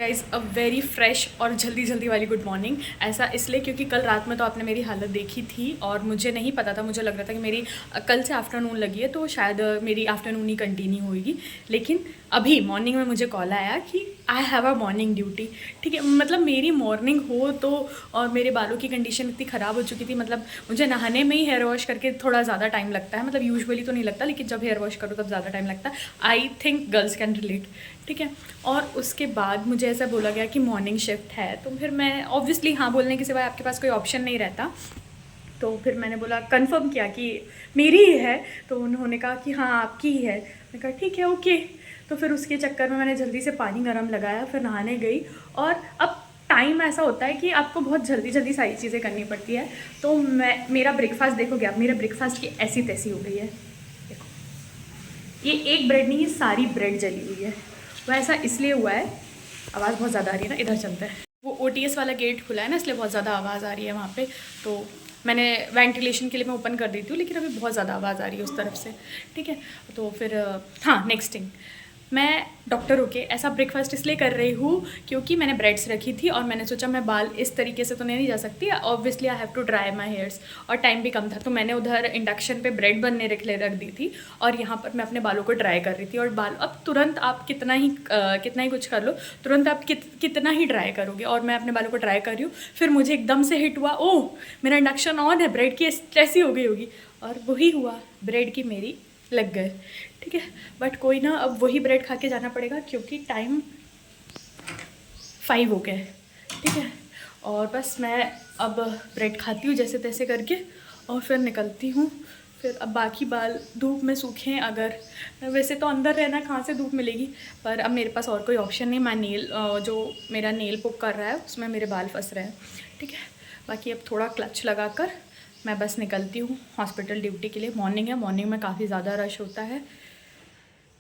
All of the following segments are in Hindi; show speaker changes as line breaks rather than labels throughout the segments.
गाइज अ वेरी फ्रेश और जल्दी जल्दी वाली गुड मॉर्निंग। ऐसा इसलिए क्योंकि कल रात में तो आपने मेरी हालत देखी थी और मुझे नहीं पता था, मुझे लग रहा था कि मेरी कल से आफ्टरनून लगी है तो शायद मेरी आफ्टरनून ही कंटिन्यू होगी। लेकिन अभी मॉर्निंग में मुझे कॉल आया कि I have a morning duty. ठीक है, मतलब मेरी मॉर्निंग हो तो, और मेरे बालों की कंडीशन इतनी ख़राब हो चुकी थी, मतलब मुझे नहाने में ही हेयर वॉश करके थोड़ा ज़्यादा टाइम लगता है। मतलब यूजुअली तो नहीं लगता, लेकिन जब हेयर वॉश करो तब ज़्यादा टाइम लगता है। I think girls can relate. ठीक है, और उसके बाद मुझे ऐसा बोला गया कि मॉर्निंग शिफ्ट है, तो फिर मैं ऑब्वियसली हाँ बोलने के सिवाय आपके पास कोई ऑप्शन नहीं रहता। तो फिर मैंने बोला, कंफर्म किया कि मेरी ही है। तो उन्होंने कहा कि हाँ आपकी ही है। मैंने कहा ठीक है ओके। तो फिर उसके चक्कर में मैंने जल्दी से पानी गर्म लगाया, फिर नहाने गई। और अब टाइम ऐसा होता है कि आपको बहुत जल्दी जल्दी सारी चीज़ें करनी पड़ती है। तो मेरा ब्रेकफास्ट देखोगे आप, मेरे ब्रेकफास्ट की ऐसी तैसी हो गई है। देखो, ये एक ब्रेड नहीं, ये सारी ब्रेड जली हुई है। वो ऐसा इसलिए हुआ है, आवाज़ बहुत ज़्यादा आ रही है ना, इधर चलते हैं। वो OTS वाला गेट खुला है ना, इसलिए बहुत ज़्यादा आवाज़ आ रही है वहाँ पे। तो मैंने वेंटिलेशन के लिए मैं ओपन कर देती हूँ, लेकिन अभी बहुत ज़्यादा आवाज़ आ रही है उस तरफ से। ठीक है, तो फिर हाँ, नेक्स्ट थिंग, मैं डॉक्टर होके ऐसा ब्रेकफास्ट इसलिए कर रही हूँ क्योंकि मैंने ब्रेड्स रखी थी और मैंने सोचा मैं बाल इस तरीके से तो नहीं जा सकती, obviously I have to dry my hairs, और टाइम भी कम था। तो मैंने उधर इंडक्शन पे ब्रेड बनने रख दी थी और यहाँ पर मैं अपने बालों को ड्राई कर रही थी। और बाल अब तुरंत आप कितना ही कुछ कर लो, तुरंत आप कितना ही ड्राई करोगे। और मैं अपने बालों को ड्राई कर रही हूँ, फिर मुझे एकदम से हिट हुआ, ओह मेरा इंडक्शन ऑन है, ब्रेड की ऐसी हो गई होगी। और वही हुआ, ब्रेड की मेरी लग गए। ठीक है, बट कोई ना, अब वही ब्रेड खा के जाना पड़ेगा क्योंकि टाइम 5 हो गया है। ठीक है, और बस मैं अब ब्रेड खाती हूँ जैसे तैसे करके और फिर निकलती हूँ। फिर अब बाकी बाल धूप में सूखें, अगर वैसे तो अंदर रहना कहाँ से धूप मिलेगी, पर अब मेरे पास और कोई ऑप्शन नहीं। मैं जो मेरा नेल पुक कर रहा है उसमें मेरे बाल फंस रहे हैं। ठीक है, बाकी अब थोड़ा क्लच लगाकर मैं बस निकलती हूँ हॉस्पिटल ड्यूटी के लिए। मॉर्निंग है, मॉर्निंग में काफ़ी ज़्यादा रश होता है,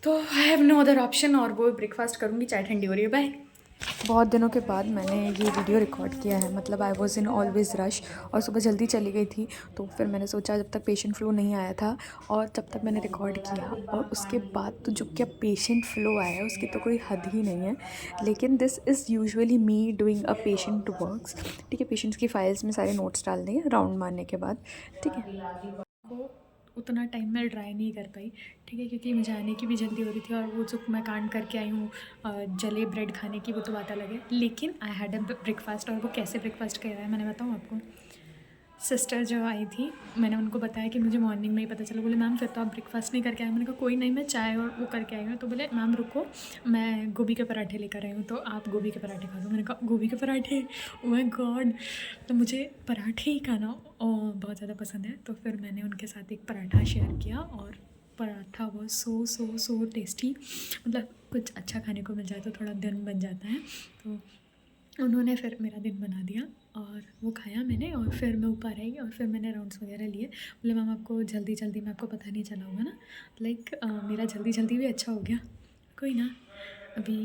तो I have no other option, और वो ब्रेकफास्ट करूँगी, चाय ठंडी हो रही है। बाय। बहुत दिनों के बाद मैंने ये वीडियो रिकॉर्ड किया है, मतलब I was in always rush, और सुबह जल्दी चली गई थी। तो फिर मैंने सोचा जब तक पेशेंट फ़्लो नहीं आया था और जब तक मैंने रिकॉर्ड किया, और उसके बाद तो जो क्या पेशेंट फ़्लो आया उसकी तो कोई हद ही नहीं है। लेकिन this is usually me doing a patient works. ठीक है, पेशेंट्स की फाइल्स में सारे नोट्स डाल देंगे राउंड मारने के बाद। ठीक है, को उतना टाइम में ट्राई नहीं कर पाई। ठीक है, क्योंकि मुझे आने की भी जल्दी हो रही थी, और वो जो मैं कांड करके आई हूँ जले ब्रेड खाने की, वो तो बात अलग है। लेकिन आई हैड अ ब्रेकफास्ट, और वो कैसे ब्रेकफास्ट किया है मैंने बताऊँ आपको। सिस्टर जो आई थी, मैंने उनको बताया कि मुझे मॉर्निंग में ही पता चला। बोले मैम फिर तो आप ब्रेकफास्ट नहीं करके आए। मैंने कहा कोई नहीं, मैं चाय और वो करके आई हूँ। तो बोले मैम रुको, मैं गोभी के पराठे लेकर आई हूँ, तो आप गोभी के पराठे खा लो। मैंने कहा गोभी के पराठे, ओह माय गॉड। तो मुझे पराठे ही खाना बहुत ज़्यादा पसंद है, तो फिर मैंने उनके साथ एक पराठा शेयर किया, और पराठा वो सो टेस्टी। मतलब कुछ अच्छा खाने को मिल जाए तो थोड़ा दिन बन जाता है। तो उन्होंने फिर मेरा दिन बना दिया, और वो खाया मैंने, और फिर मैं ऊपर आई और फिर मैंने राउंड्स वगैरह लिए। बोले मैम आपको जल्दी में आपको पता नहीं चला होगा ना, लाइक मेरा जल्दी भी अच्छा हो गया। कोई ना, अभी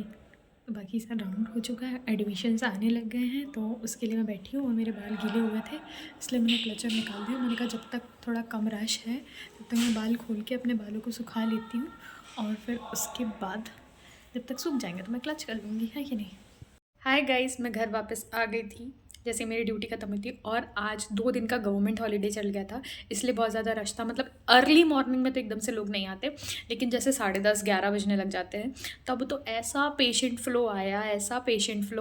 बाकी सब राउंड हो चुका है, एडमिशन्स आने लग गए हैं, तो उसके लिए मैं बैठी हूँ। और मेरे बाल गीले हुए थे, इसलिए मैंने क्लचर निकाल दिया। मैंने कहा जब तक थोड़ा कम रश है तब तक मैं बाल खोल के अपने बालों को सुखा लेती हूँ, और फिर उसके बाद जब तक सूख जाएंगे तो मैं क्लच कर लूँगी, है कि नहीं। हाय गाइस, मैं घर वापस आ गई थी जैसे मेरी ड्यूटी खत्म हुई थी, और आज 2 दिन का गवर्नमेंट हॉलीडे चल गया था, इसलिए बहुत ज़्यादा रश था। मतलब अर्ली मॉर्निंग में तो एकदम से लोग नहीं आते, लेकिन जैसे 10:30-11 बजने लग जाते हैं, तब तो ऐसा पेशेंट फ़्लो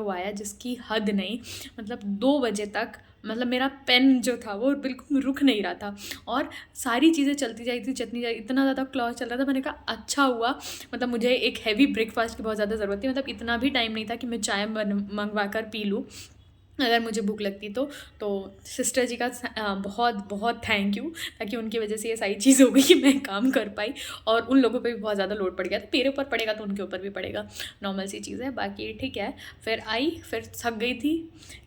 आया जिसकी हद नहीं। मतलब 2 बजे तक, मतलब मेरा पेन जो था वो बिल्कुल रुक नहीं रहा था, और सारी चीज़ें चलती जाती, इतना ज़्यादा क्लॉज चल रहा था। मैंने कहा अच्छा हुआ, मतलब मुझे एक हैवी ब्रेकफास्ट की बहुत ज़्यादा ज़रूरत थी। मतलब इतना भी टाइम नहीं था कि मैं चाय मंगवा कर पी लूँ अगर मुझे भूख लगती तो सिस्टर जी का बहुत बहुत थैंक यू, ताकि उनकी वजह से ये सारी चीज़ हो गई कि मैं काम कर पाई। और उन लोगों पे भी बहुत ज़्यादा लोड पड़ गया, तो मेरे ऊपर पड़ेगा तो उनके ऊपर भी पड़ेगा, नॉर्मल सी चीज़ है। बाकी ठीक है, फिर आई, फिर थक गई थी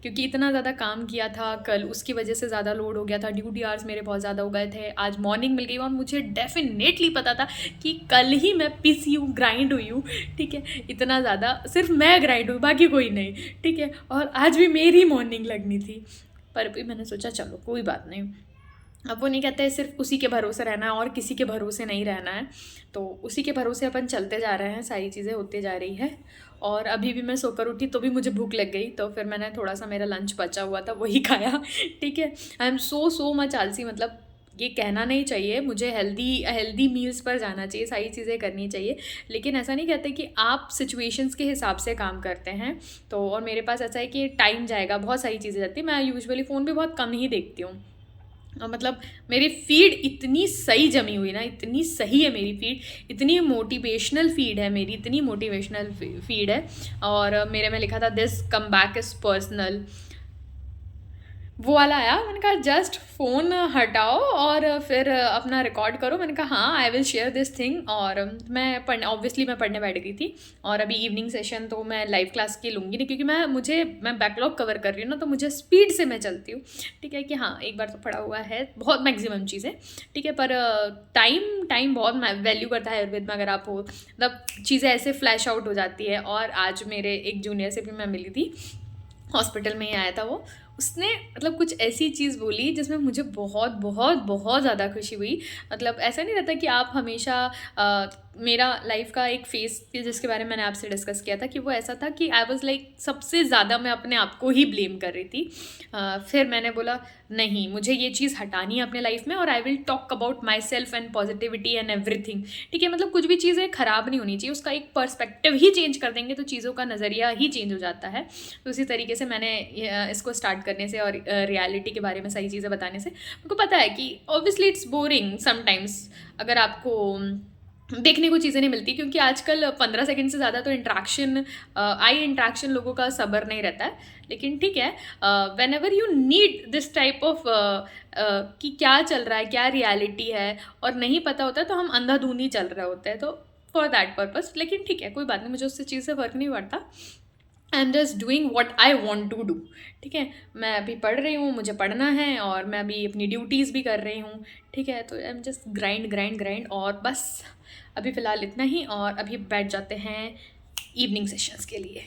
क्योंकि इतना ज़्यादा काम किया था कल, उसकी वजह से ज़्यादा लोड हो गया था। ड्यूटी आवर्स मेरे बहुत ज़्यादा हो गए थे। आज मॉर्निंग मिल गई, और मुझे डेफिनेटली पता था कि कल ही मैं पिसी हूँ, ग्राइंड हुई हूँ। ठीक है, इतना ज़्यादा सिर्फ मैं ग्राइंड हुई, बाकी कोई नहीं। ठीक है, और आज भी मेरी मॉर्निंग लगनी थी, पर भी मैंने सोचा चलो कोई बात नहीं। अब वो नहीं कहते सिर्फ उसी के भरोसे रहना है और किसी के भरोसे नहीं रहना है, तो उसी के भरोसे अपन चलते जा रहे हैं, सारी चीज़ें होती जा रही है। और अभी भी मैं सोकर उठी तो भी मुझे भूख लग गई, तो फिर मैंने थोड़ा सा मेरा लंच बचा हुआ था वही खाया। ठीक है, आई एम सो मच आलसी, मतलब ये कहना नहीं चाहिए, मुझे हेल्दी हेल्दी मील्स पर जाना चाहिए, सारी चीज़ें करनी चाहिए, लेकिन ऐसा नहीं कहते कि आप सिचुएशंस के हिसाब से काम करते हैं। तो और मेरे पास ऐसा है कि टाइम जाएगा, बहुत सारी चीज़ें जाती है, मैं यूजुअली फ़ोन भी बहुत कम ही देखती हूँ। मतलब मेरी फीड इतनी सही जमी हुई ना, इतनी सही है मेरी फीड, इतनी मोटिवेशनल फीड है मेरी, इतनी मोटिवेशनल फीड है। और मेरे में लिखा था this come back is personal, वो वाला आया, मैंने कहा जस्ट फ़ोन हटाओ और फिर अपना रिकॉर्ड करो। मैंने कहा हाँ, I will share this thing. और मैं पढ़ने बैठ गई थी, और अभी इवनिंग सेशन तो मैं लाइव क्लास की लूँगी नहीं, क्योंकि मैं बैकलॉग कवर कर रही हूँ ना, तो मुझे स्पीड से मैं चलती हूँ। ठीक है कि हाँ, एक बार तो पढ़ा हुआ है, बहुत मैक्सिमम चीज़ें। ठीक है, पर टाइम बहुत वैल्यू करता है आयुर्वेद में, अगर आप हो मतलब चीज़ें ऐसे फ्लैश आउट हो जाती है। और आज मेरे एक जूनियर से भी मैं मिली थी, हॉस्पिटल में ही आया था वो, उसने मतलब कुछ ऐसी चीज़ बोली जिसमें मुझे बहुत बहुत बहुत ज़्यादा खुशी हुई। मतलब ऐसा नहीं रहता कि आप हमेशा मेरा लाइफ का एक फेस जिसके बारे में मैंने आपसे डिस्कस किया था, कि वो ऐसा था कि आई वॉज लाइक सबसे ज़्यादा मैं अपने आप को ही ब्लेम कर रही थी। फिर मैंने बोला नहीं, मुझे ये चीज़ हटानी है अपने लाइफ में, और I will talk about my self and positivity and everything. ठीक है, मतलब कुछ भी चीज़ें ख़राब नहीं होनी चाहिए, उसका एक पर्सपेक्टिव ही चेंज कर देंगे तो चीज़ों का नज़रिया ही चेंज हो जाता है। तो उसी तरीके से मैंने इसको स्टार्ट करने से और रियलिटी के बारे में सही चीज़ें बताने से, मुझको पता है कि ऑब्वियसली इट्स बोरिंग समटाइम्स अगर आपको देखने को चीज़ें नहीं मिलती, क्योंकि आजकल 15 सेकंड से ज़्यादा तो आई इंट्रैक्शन लोगों का सब्र नहीं रहता है। लेकिन ठीक है, when ever you need this type of कि क्या चल रहा है, क्या रियलिटी है, और नहीं पता होता है, तो हम अंधाधुंधी चल रहे होते हैं, तो फॉर दैट पर्पज़। लेकिन ठीक है, कोई बात नहीं, मुझे उससे चीज़ से फ़र्क नहीं पड़ता। I am just doing what I want to do. ठीक है, मैं अभी पढ़ रही हूँ, मुझे पढ़ना है, और मैं अभी अपनी ड्यूटीज़ भी कर रही हूँ। ठीक है, तो आई एम जस्ट ग्राइंड, और बस अभी फ़िलहाल इतना ही, और अभी बैठ जाते हैं इवनिंग सेशंस के लिए।